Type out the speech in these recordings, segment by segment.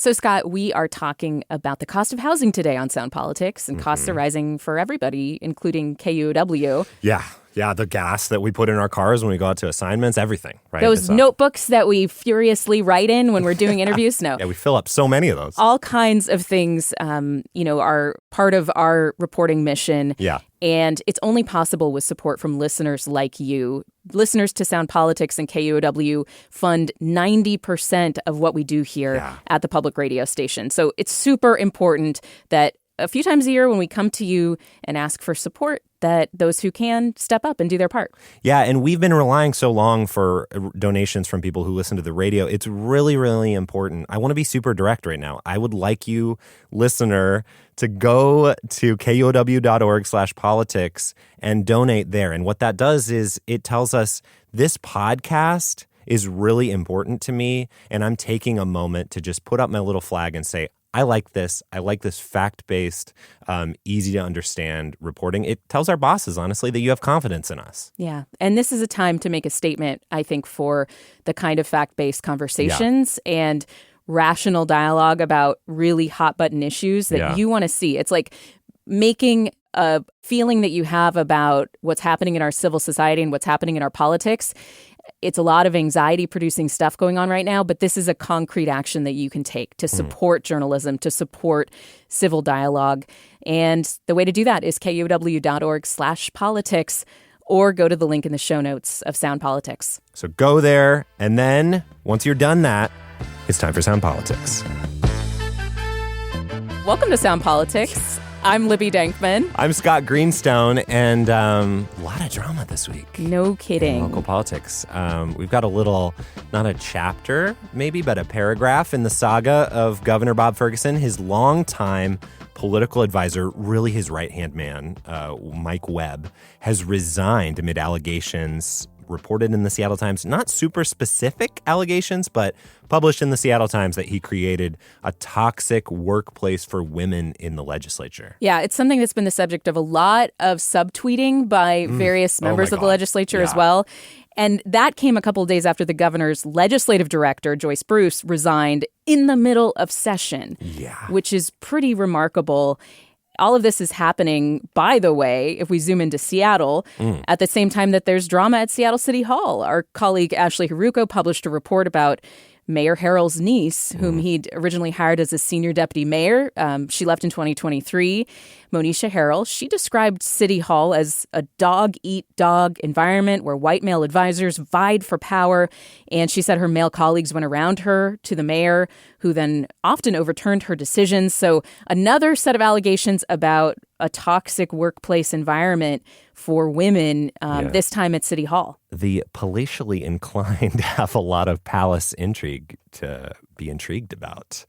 So, Scott, we are talking about the cost of housing today on Sound Politics, and costs are rising for everybody, including KUOW. Yeah, the gas that we put in our cars when we go out to assignments, everything, right? Those notebooks that we furiously write in when we're doing interviews, no. Yeah, we fill up so many of those. All kinds of things, are part of our reporting mission. Yeah. And it's only possible with support from listeners like you. Listeners to Sound Politics and KUOW fund 90% of what we do here at the public radio station. So it's super important that a few times a year when we come to you and ask for support, that those who can step up and do their part. Yeah, and we've been relying so long for donations from people who listen to the radio. It's really, really important. I want to be super direct right now. I would like you, listener, to go to kuow.org/politics and donate there. And what that does is it tells us this podcast is really important to me, and I'm taking a moment to just put up my little flag and say, I like this. I like this fact-based, easy-to-understand reporting. It tells our bosses, honestly, that you have confidence in us. Yeah. And this is a time to make a statement, I think, for the kind of fact-based conversations and rational dialogue about really hot-button issues that you want to see. It's like making a feeling that you have about what's happening in our civil society and what's happening in our politics. It's a lot of anxiety-producing stuff going on right now, but this is a concrete action that you can take to support journalism, to support civil dialogue. And the way to do that is kuow.org/politics, or go to the link in the show notes of Sound Politics. So go there, and then once you're done that, it's time for Sound Politics. Welcome to Sound Politics. I'm Libby Denkmann. I'm Scott Greenstone, and a lot of drama this week. No kidding. In local politics. We've got a little, not a chapter maybe, but a paragraph in the saga of Governor Bob Ferguson. His longtime political advisor, really his right-hand man, Mike Webb, has resigned amid allegations reported in the Seattle Times, not super specific allegations, but published in the Seattle Times that he created a toxic workplace for women in the legislature. Yeah, it's something that's been the subject of a lot of subtweeting by various members of the legislature as well. And that came a couple of days after the governor's legislative director, Joyce Bruce, resigned in the middle of session, which is pretty remarkable. All of this is happening, by the way, if we zoom into Seattle, at the same time that there's drama at Seattle City Hall. Our colleague Ashley Haruko published a report about Mayor Harrell's niece, whom he'd originally hired as a senior deputy mayor. She left in 2023. Monisha Harrell, she described City Hall as a dog-eat-dog environment where white male advisors vied for power. And she said her male colleagues went around her to the mayor, who then often overturned her decisions. So another set of allegations about a toxic workplace environment for women, this time at City Hall. The palatially inclined have a lot of palace intrigue to be intrigued about.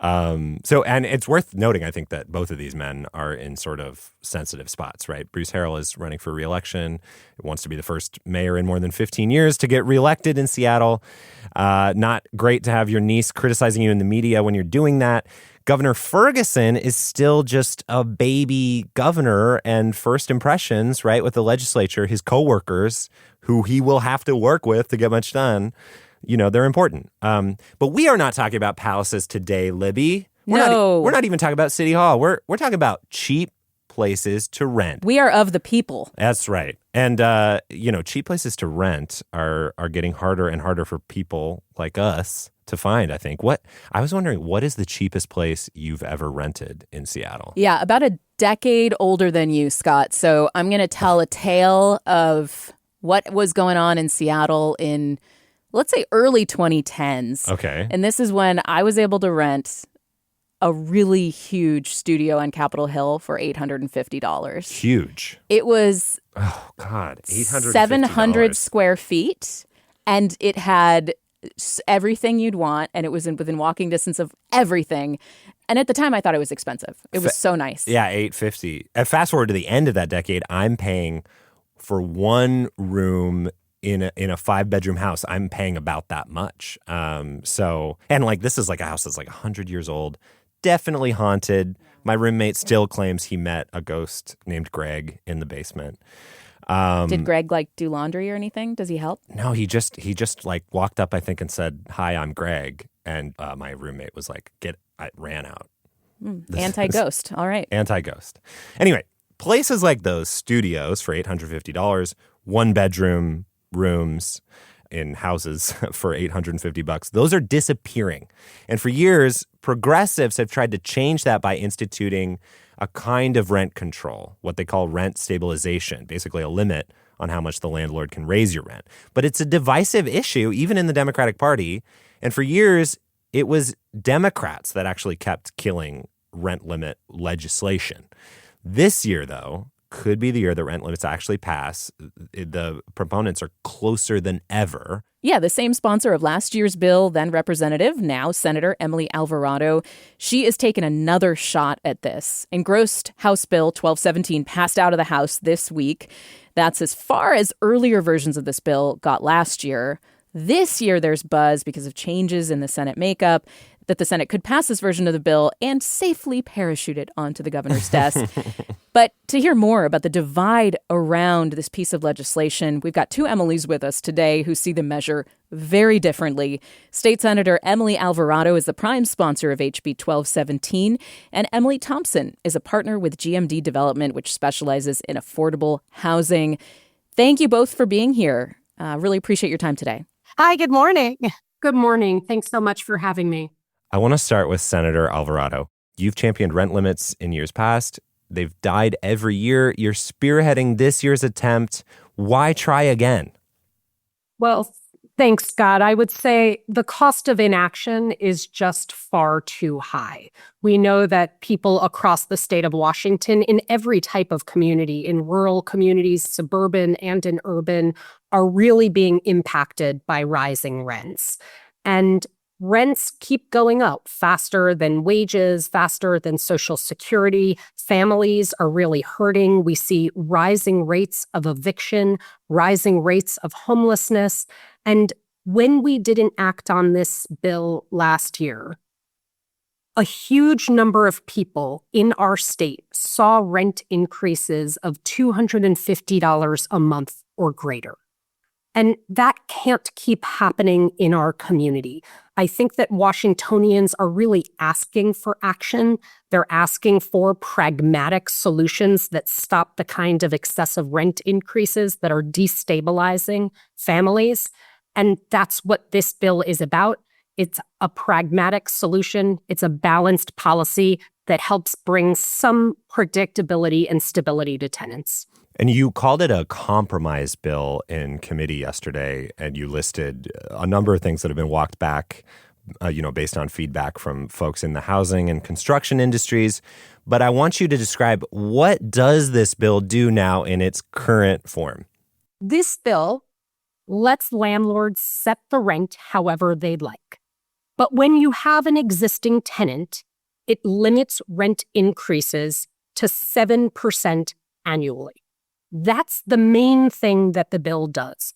And it's worth noting, I think, that both of these men are in sort of sensitive spots, right? Bruce Harrell is running for re-election. He wants to be the first mayor in more than 15 years to get reelected in Seattle. Not great to have your niece criticizing you in the media when you're doing that. Governor Ferguson is still just a baby governor, and first impressions, right, with the legislature, his coworkers, who he will have to work with to get much done, they're important. But we are not talking about palaces today, Libby. We're not even talking about City Hall. We're talking about cheap places to rent. We are of the people. That's right. And, cheap places to rent are getting harder and harder for people like us to find, I think. I was wondering, what is the cheapest place you've ever rented in Seattle? Yeah, about a decade older than you, Scott. So I'm going to tell a tale of what was going on in Seattle in, let's say, early 2010s. Okay. And this is when I was able to rent a really huge studio on Capitol Hill for $850. Huge. It was $850. 700 square feet, and it had everything you'd want, and it was within walking distance of everything. And at the time, I thought it was expensive. It was so nice. Yeah, $850. And fast forward to the end of that decade, I'm paying for one room in a 5-bedroom house. I'm paying about that much. This is like a house that's like 100 years old. Definitely haunted. My roommate still claims he met a ghost named Greg in the basement. Did Greg do laundry or anything? Does he help? No, he just walked up, I think, and said, "Hi, I'm Greg." And my roommate was like, I ran out. Anti-ghost. All right. Anti-ghost. Anyway, places like those, studios for $850, one-bedroom rooms in houses for $850, those are disappearing. And for years, progressives have tried to change that by instituting a kind of rent control, what they call rent stabilization, basically a limit on how much the landlord can raise your rent. But it's a divisive issue, even in the Democratic Party. And for years, it was Democrats that actually kept killing rent limit legislation. This year, though, could be the year that rent limits actually pass. The proponents are closer than ever. Yeah, the same sponsor of last year's bill, then Representative, now Senator Emily Alvarado. She is taking another shot at this. Engrossed House Bill 1217 passed out of the House this week. That's as far as earlier versions of this bill got last year. This year, there's buzz because of changes in the Senate makeup that the Senate could pass this version of the bill and safely parachute it onto the governor's desk. But to hear more about the divide around this piece of legislation, we've got two Emilys with us today who see the measure very differently. State Senator Emily Alvarado is the prime sponsor of HB 1217, and Emily Thompson is a partner with GMD Development, which specializes in affordable housing. Thank you both for being here. Really appreciate your time today. Hi, good morning. Good morning. Thanks so much for having me. I want to start with Senator Alvarado. You've championed rent limits in years past. They've died every year. You're spearheading this year's attempt. Why try again? Well, thanks, Scott. I would say the cost of inaction is just far too high. We know that people across the state of Washington, in every type of community, in rural communities, suburban and in urban, are really being impacted by rising rents. And rents keep going up faster than wages, faster than Social Security. Families are really hurting. We see rising rates of eviction, rising rates of homelessness. And when we didn't act on this bill last year, a huge number of people in our state saw rent increases of $250 a month or greater. And that can't keep happening in our community. I think that Washingtonians are really asking for action. They're asking for pragmatic solutions that stop the kind of excessive rent increases that are destabilizing families. And that's what this bill is about. It's a pragmatic solution. It's a balanced policy that helps bring some predictability and stability to tenants. And you called it a compromise bill in committee yesterday, and you listed a number of things that have been walked back, based on feedback from folks in the housing and construction industries. But I want you to describe, what does this bill do now in its current form? This bill lets landlords set the rent however they'd like. But when you have an existing tenant, it limits rent increases to 7% annually. That's the main thing that the bill does.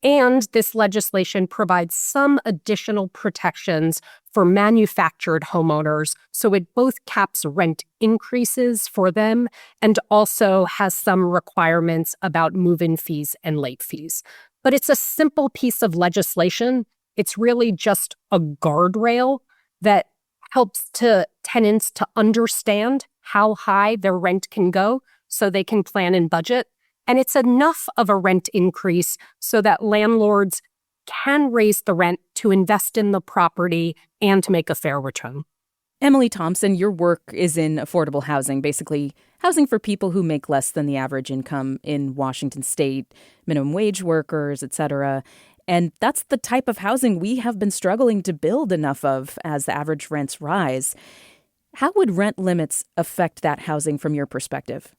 And this legislation provides some additional protections for manufactured homeowners. So it both caps rent increases for them and also has some requirements about move-in fees and late fees. But it's a simple piece of legislation. It's really just a guardrail that helps tenants to understand how high their rent can go so they can plan and budget. And it's enough of a rent increase so that landlords can raise the rent to invest in the property and to make a fair return. Emily Thompson, your work is in affordable housing, basically housing for people who make less than the average income in Washington state, minimum wage workers, et cetera. And that's the type of housing we have been struggling to build enough of as the average rents rise. How would rent limits affect that housing from your perspective?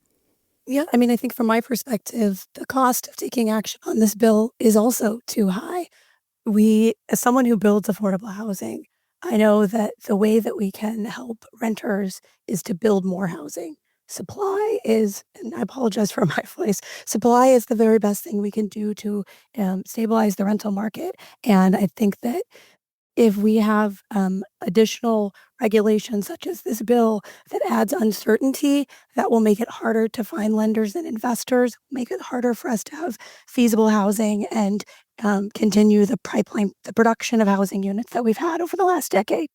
Yeah, I think from my perspective, the cost of taking action on this bill is also too high. As someone who builds affordable housing, I know that the way that we can help renters is to build more housing. Supply is, and I apologize for my voice, supply is the very best thing we can do to stabilize the rental market. And I think that if we have additional regulations such as this bill that adds uncertainty, that will make it harder to find lenders and investors, make it harder for us to have feasible housing and continue the pipeline, the production of housing units that we've had over the last decade.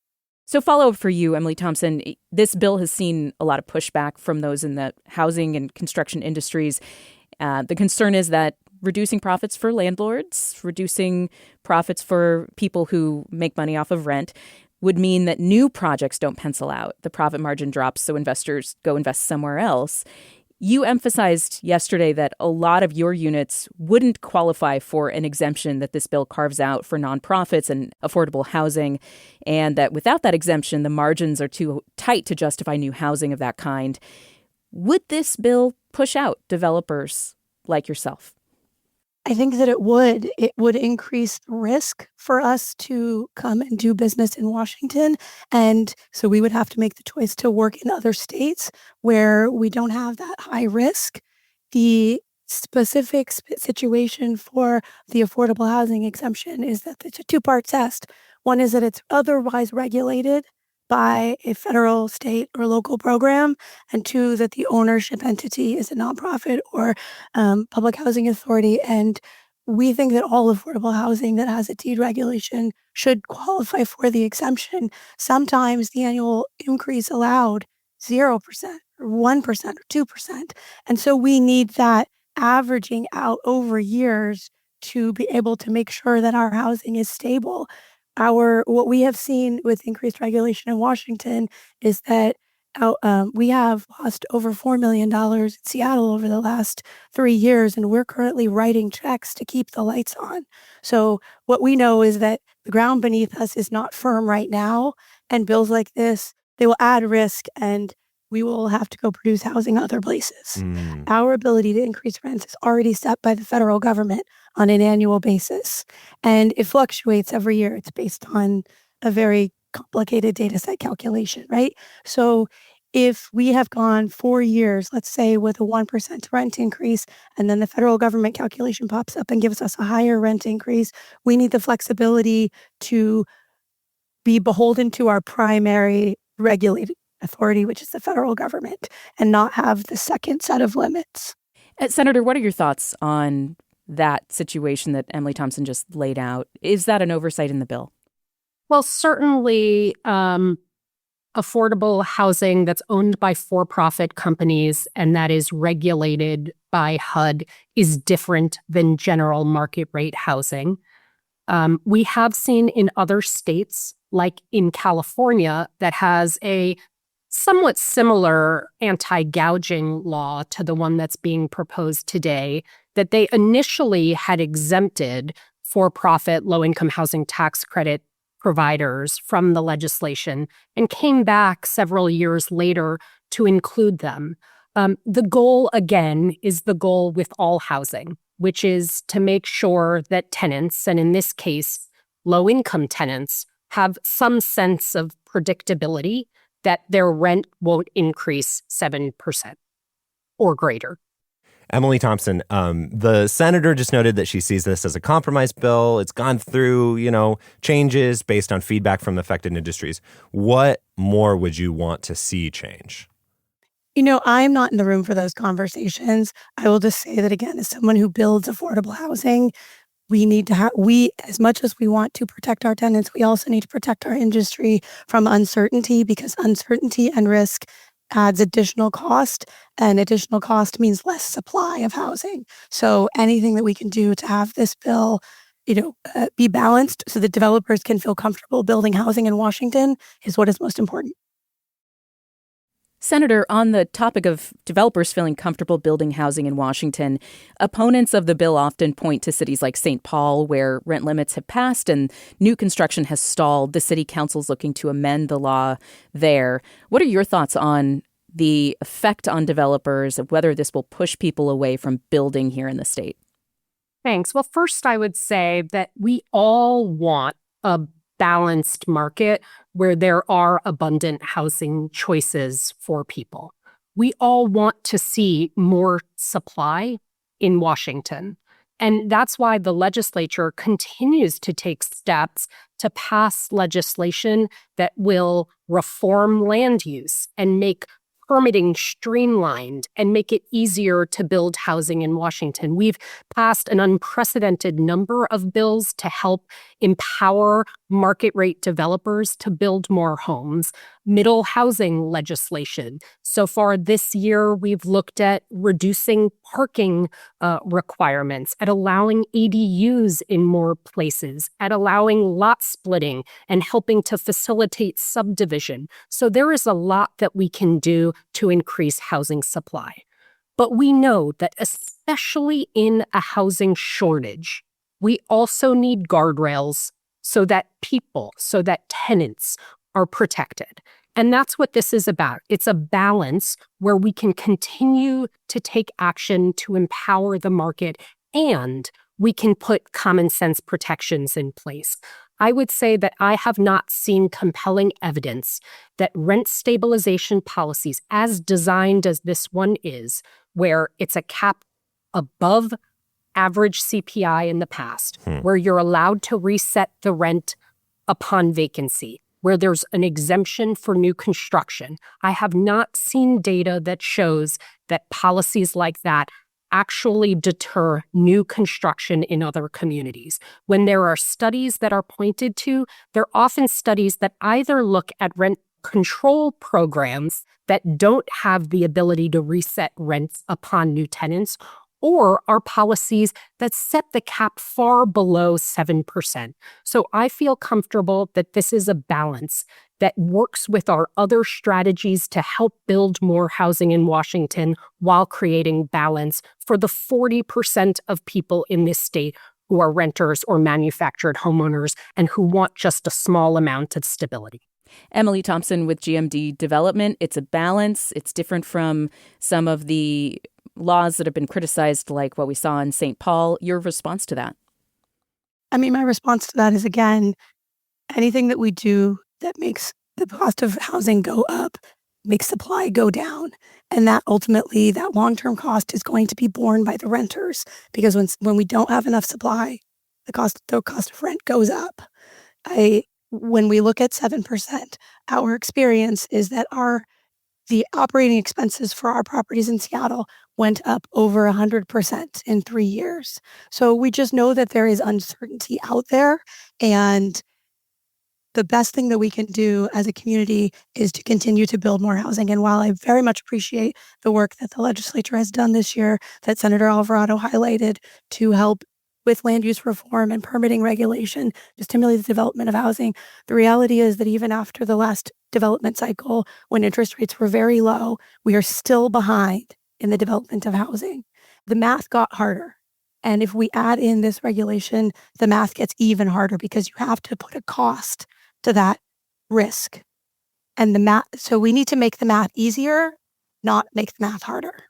So follow up for you, Emily Thompson. This bill has seen a lot of pushback from those in the housing and construction industries. The concern is that reducing profits for landlords, reducing profits for people who make money off of rent would mean that new projects don't pencil out. The profit margin drops, so investors go invest somewhere else. You emphasized yesterday that a lot of your units wouldn't qualify for an exemption that this bill carves out for nonprofits and affordable housing, and that without that exemption, the margins are too tight to justify new housing of that kind. Would this bill push out developers like yourself? I think that it would. It would increase the risk for us to come and do business in Washington. And so we would have to make the choice to work in other states where we don't have that high risk. The specific situation for the affordable housing exemption is that it's a two-part test. One is that it's otherwise regulated by a federal, state, or local program, and two, that the ownership entity is a nonprofit or public housing authority. And we think that all affordable housing that has a deed regulation should qualify for the exemption. Sometimes the annual increase allowed 0% or 1% or 2%. And so we need that averaging out over years to be able to make sure that our housing is stable. What we have seen with increased regulation in Washington is that we have lost over $4 million in Seattle over the last 3 years, and we're currently writing checks to keep the lights on. So what we know is that the ground beneath us is not firm right now, and bills like this, they will add risk, and we will have to go produce housing other places. Our ability to increase rents is already set by the federal government on an annual basis, and it fluctuates every year. It's based on a very complicated data set calculation, right? So if we have gone 4 years, let's say with a 1% rent increase, and then the federal government calculation pops up and gives us a higher rent increase, we need the flexibility to be beholden to our primary regulated authority, which is the federal government, and not have the second set of limits. Senator, what are your thoughts on that situation that Emily Thompson just laid out? Is that an oversight in the bill? Well, certainly affordable housing that's owned by for-profit companies and that is regulated by HUD is different than general market rate housing. We have seen in other states, like in California, that has a somewhat similar anti-gouging law to the one that's being proposed today, that they initially had exempted for-profit low-income housing tax credit providers from the legislation and came back several years later to include them. The goal, again, is the goal with all housing, which is to make sure that tenants, and in this case, low-income tenants, have some sense of predictability that their rent won't increase 7% or greater. Emily Thompson, the senator just noted that she sees this as a compromise bill. It's gone through, changes based on feedback from affected industries. What more would you want to see change? I'm not in the room for those conversations. I will just say that, again, as someone who builds affordable housing, we need to as much as we want to protect our tenants, we also need to protect our industry from uncertainty, because uncertainty and risk adds additional cost, and additional cost means less supply of housing. So anything that we can do to have this bill, be balanced so that developers can feel comfortable building housing in Washington is what is most important. Senator, on the topic of developers feeling comfortable building housing in Washington, opponents of the bill often point to cities like St. Paul, where rent limits have passed and new construction has stalled. The city council's looking to amend the law there. What are your thoughts on the effect on developers, of whether this will push people away from building here in the state? Thanks. Well, first, I would say that we all want a balanced market where there are abundant housing choices for people. We all want to see more supply in Washington. And that's why the legislature continues to take steps to pass legislation that will reform land use and make permitting streamlined and make it easier to build housing in Washington. We've passed an unprecedented number of bills to help empower market rate developers to build more homes. Middle housing legislation. So far this year, we've looked at reducing parking requirements, at allowing ADUs in more places, at allowing lot splitting and helping to facilitate subdivision. So there is a lot that we can do to increase housing supply. But we know that especially in a housing shortage, we also need guardrails so that people, so that tenants are protected. And that's what this is about. It's a balance where we can continue to take action to empower the market and we can put common sense protections in place. I would say that I have not seen compelling evidence that rent stabilization policies, as designed as this one is, where it's a cap above average CPI in the past, where you're allowed to reset the rent upon vacancy, where there's an exemption for new construction. I have not seen data that shows that policies like that actually deter new construction in other communities. When there are studies that are pointed to, they're often studies that either look at rent control programs that don't have the ability to reset rents upon new tenants, or are policies that set the cap far below 7%. So I feel comfortable that this is a balance that works with our other strategies to help build more housing in Washington while creating balance for the 40% of people in this state who are renters or manufactured homeowners and who want just a small amount of stability. Emily Thompson with GMD Development. It's a balance. It's different from some of the laws that have been criticized, like what we saw in St. Paul. Your response to that? I mean, my response to that is, again, anything that we do that makes the cost of housing go up, makes supply go down. And that ultimately, that long-term cost is going to be borne by the renters, because when we don't have enough supply, the cost of rent goes up. When we look at 7%, our experience is that the operating expenses for our properties in Seattle went up over 100% in 3 years. So we just know that there is uncertainty out there. And the best thing that we can do as a community is to continue to build more housing. And while I very much appreciate the work that the legislature has done this year, that Senator Alvarado highlighted to help with land use reform and permitting regulation to stimulate the development of housing, the reality is that even after the last development cycle, when interest rates were very low, we are still behind in the development of housing. The math got harder. And if we add in this regulation, the math gets even harder, because you have to put a cost to that risk. And so we need to make the math easier, not make the math harder.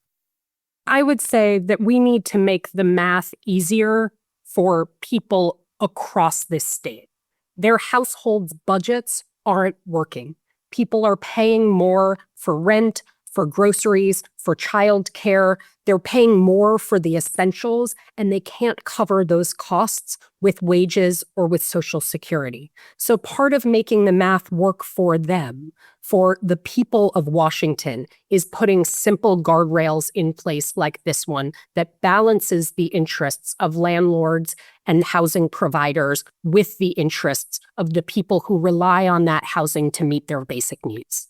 I would say that we need to make the math easier for people across this state. Their households' budgets aren't working. People are paying more for rent, for groceries, for childcare. They're paying more for the essentials, and they can't cover those costs with wages or with Social Security. So part of making the math work for them, for the people of Washington, is putting simple guardrails in place like this one that balances the interests of landlords and housing providers with the interests of the people who rely on that housing to meet their basic needs.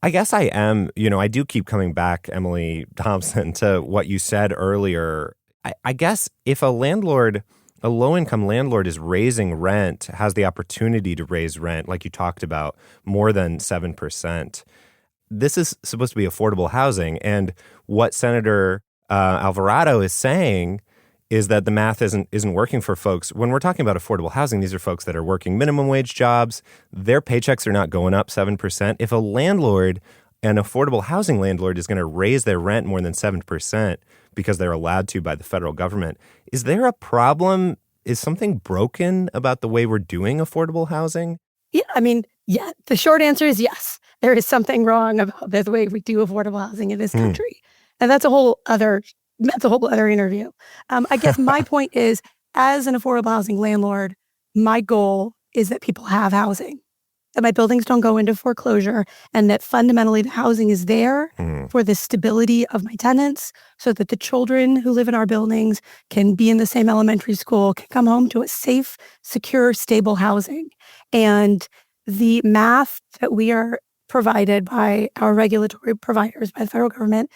I guess I am, I do keep coming back, Emily Thompson, to what you said earlier. I guess if a low-income landlord is raising rent, has the opportunity to raise rent, like you talked about, more than 7%, this is supposed to be affordable housing. And what Senator Alvarado is saying is that the math isn't working for folks. When we're talking about affordable housing, these are folks that are working minimum wage jobs. Their paychecks are not going up 7%. If a landlord, an affordable housing landlord, is going to raise their rent more than 7% because they're allowed to by the federal government, is there a problem? Is something broken about the way we're doing affordable housing? Yeah, the short answer is yes. There is something wrong about the way we do affordable housing in this country. And that's a whole other interview. I guess my point is, as an affordable housing landlord, my goal is that people have housing. that my buildings don't go into foreclosure, and that fundamentally the housing is there for the stability of my tenants so that the children who live in our buildings can be in the same elementary school, can come home to a safe, secure, stable housing. And the math that we are provided by our regulatory providers, by the federal government,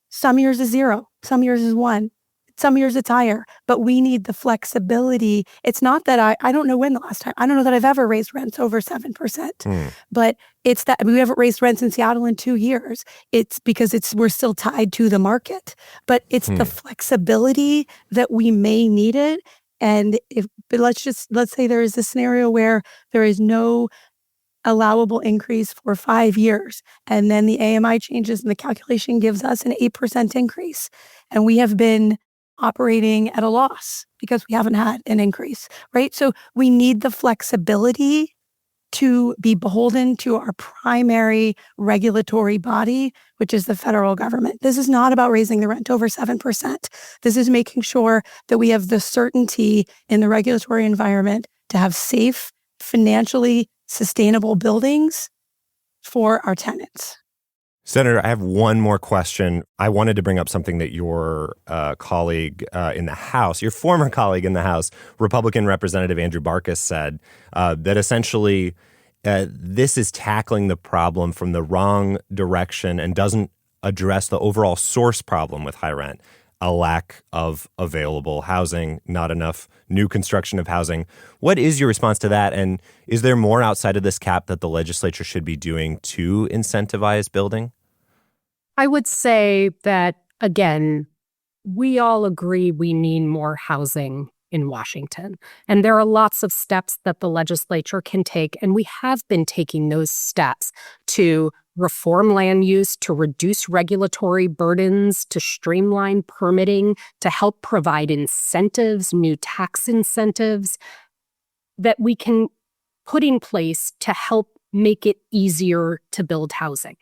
some years is 0, some years is 1. Some years it's higher, but we need the flexibility. It's not that I don't know when the last time, I don't know that I've ever raised rents over 7%, but it's that we haven't raised rents in Seattle in 2 years. It's because we're still tied to the market, but it's the flexibility that we may need it. And let's say there is a scenario where there is no allowable increase for 5 years. And then the AMI changes and the calculation gives us an 8% increase. And we have been operating at a loss because we haven't had an increase, right? So we need the flexibility to be beholden to our primary regulatory body, which is the federal government. This is not about raising the rent over 7%. This is making sure that we have the certainty in the regulatory environment to have safe, financially sustainable buildings for our tenants. Senator, I have one more question. I wanted to bring up something that your colleague in the House, your former colleague in the House, Republican Representative Andrew Barkis, said that essentially this is tackling the problem from the wrong direction and doesn't address the overall source problem with high rent. A lack of available housing, not enough new construction of housing. What is your response to that? And is there more outside of this cap that the legislature should be doing to incentivize building? I would say that, again, we all agree we need more housing in Washington. And there are lots of steps that the legislature can take, and we have been taking those steps to reform land use, to reduce regulatory burdens, to streamline permitting, to help provide incentives, new tax incentives that we can put in place to help make it easier to build housing.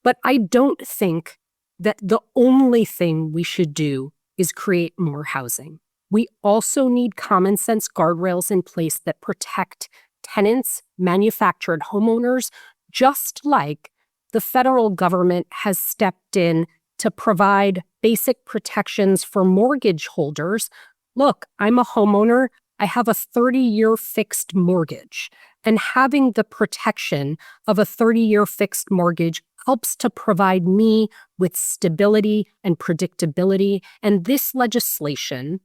But I don't think that the only thing we should do is create more housing. We also need common sense guardrails in place that protect tenants, manufactured homeowners, just like the federal government has stepped in to provide basic protections for mortgage holders. Look, I'm a homeowner. I have a 30-year fixed mortgage, and having the protection of a 30-year fixed mortgage helps to provide me with stability and predictability. And this legislation,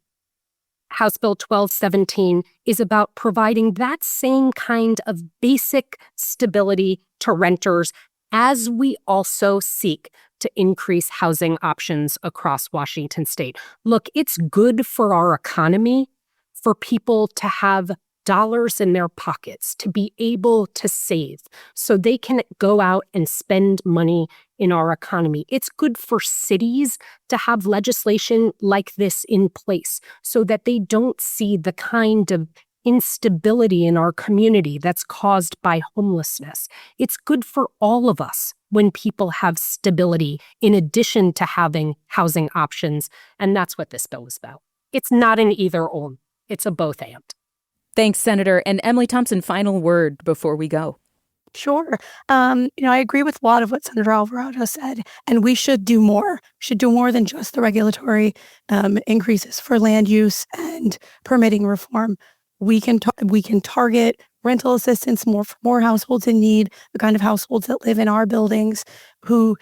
House Bill 1217, is about providing that same kind of basic stability to renters as we also seek to increase housing options across Washington state. Look, it's good for our economy for people to have dollars in their pockets, to be able to save so they can go out and spend money in our economy. It's good for cities to have legislation like this in place so that they don't see the kind of instability in our community that's caused by homelessness. It's good for all of us when people have stability in addition to having housing options, and that's what this bill is about. It's not an either or, it's a both and. Thanks, Senator. And Emily Thompson, final word before we go. Sure. I agree with a lot of what Senator Alvarado said, and we should do more. We should do more than just the regulatory increases for land use and permitting reform. We can target rental assistance for more households in need, the kind of households that live in our buildings who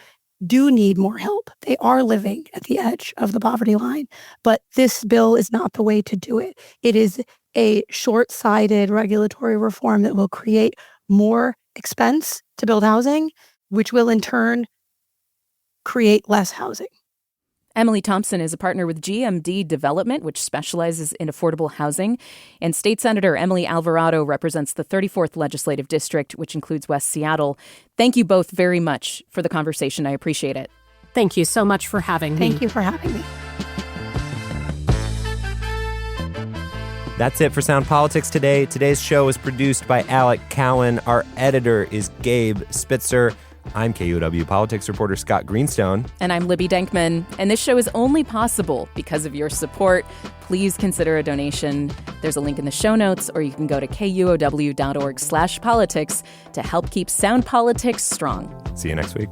do need more help. They are living at the edge of the poverty line, but this bill is not the way to do it. It is a short-sighted regulatory reform that will create more expense to build housing, which will in turn create less housing. Emily Thompson is a partner with GMD Development, which specializes in affordable housing. And State Senator Emily Alvarado represents the 34th Legislative District, which includes West Seattle. Thank you both very much for the conversation. I appreciate it. Thank you so much for having me. Thank you for having me. That's it for Sound Politics today. Today's show is produced by Alec Cowan. Our editor is Gabe Spitzer. I'm KUOW politics reporter Scott Greenstone. And I'm Libby Denkmann. And this show is only possible because of your support. Please consider a donation. There's a link in the show notes, or you can go to kuow.org/politics to help keep sound politics strong. See you next week.